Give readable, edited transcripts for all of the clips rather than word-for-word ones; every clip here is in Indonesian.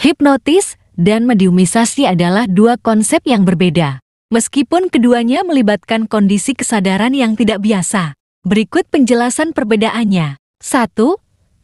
Hipnotis dan mediumisasi adalah dua konsep yang berbeda. Meskipun keduanya melibatkan kondisi kesadaran yang tidak biasa. Berikut penjelasan perbedaannya. 1.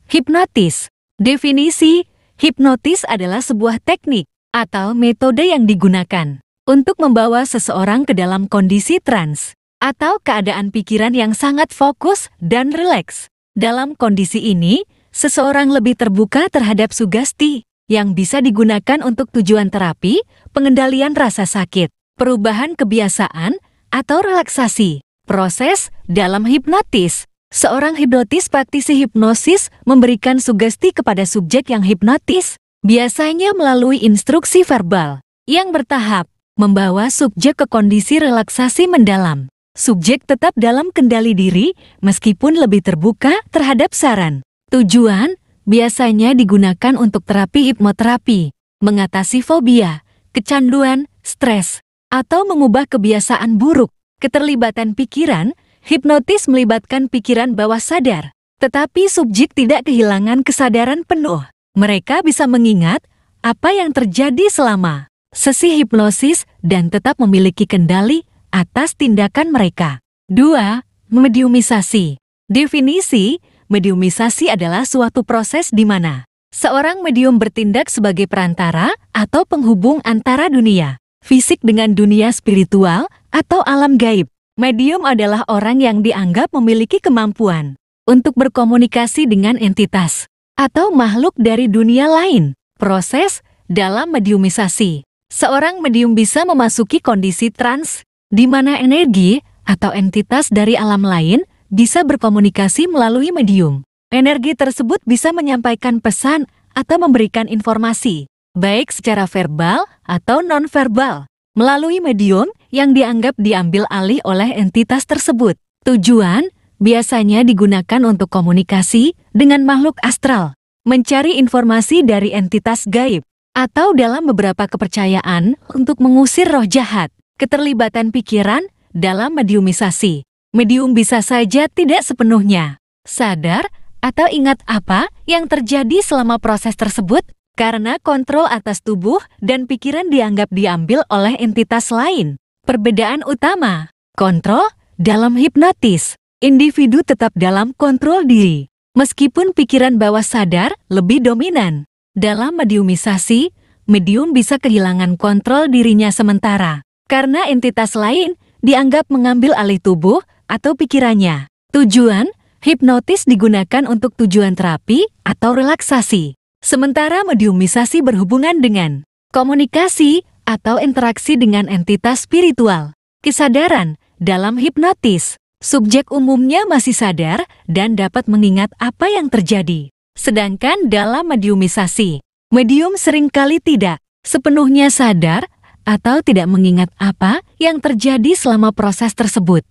Hipnotis. Definisi, hipnotis adalah sebuah teknik atau metode yang digunakan untuk membawa seseorang ke dalam kondisi trans atau keadaan pikiran yang sangat fokus dan rileks. Dalam kondisi ini, seseorang lebih terbuka terhadap sugesti yang bisa digunakan untuk tujuan terapi, pengendalian rasa sakit, perubahan kebiasaan, atau relaksasi. Proses dalam hipnotis. Seorang hipnotis praktisi hipnosis memberikan sugesti kepada subjek yang hipnotis, biasanya melalui instruksi verbal yang bertahap, membawa subjek ke kondisi relaksasi mendalam. Subjek tetap dalam kendali diri meskipun lebih terbuka terhadap saran. Tujuan biasanya digunakan untuk terapi hipnoterapi, mengatasi fobia, kecanduan, stres, atau mengubah kebiasaan buruk. Keterlibatan pikiran, hipnotis melibatkan pikiran bawah sadar, tetapi subjek tidak kehilangan kesadaran penuh. Mereka bisa mengingat apa yang terjadi selama sesi hipnosis dan tetap memiliki kendali atas tindakan mereka. 2. Mediumisasi. Definisi, mediumisasi adalah suatu proses di mana seorang medium bertindak sebagai perantara atau penghubung antara dunia fisik dengan dunia spiritual atau alam gaib. Medium adalah orang yang dianggap memiliki kemampuan untuk berkomunikasi dengan entitas atau makhluk dari dunia lain. Proses dalam mediumisasi. Seorang medium bisa memasuki kondisi trans di mana energi atau entitas dari alam lain bisa berkomunikasi melalui medium. Energi tersebut bisa menyampaikan pesan atau memberikan informasi, baik secara verbal atau non-verbal, melalui medium yang dianggap diambil alih oleh entitas tersebut. Tujuan biasanya digunakan untuk komunikasi dengan makhluk astral, mencari informasi dari entitas gaib, atau dalam beberapa kepercayaan untuk mengusir roh jahat. Keterlibatan pikiran dalam mediumisasi. Medium bisa saja tidak sepenuhnya sadar atau ingat apa yang terjadi selama proses tersebut karena kontrol atas tubuh dan pikiran dianggap diambil oleh entitas lain. Perbedaan utama, kontrol dalam hipnotis. Individu tetap dalam kontrol diri, meskipun pikiran bawah sadar lebih dominan. Dalam mediumisasi, medium bisa kehilangan kontrol dirinya sementara karena entitas lain dianggap mengambil alih tubuh atau pikirannya. Tujuan, hipnotis digunakan untuk tujuan terapi atau relaksasi. Sementara mediumisasi berhubungan dengan komunikasi atau interaksi dengan entitas spiritual. Kesadaran dalam hipnotis. Subjek umumnya masih sadar dan dapat mengingat apa yang terjadi. Sedangkan dalam mediumisasi, medium seringkali tidak sepenuhnya sadar atau tidak mengingat apa yang terjadi selama proses tersebut.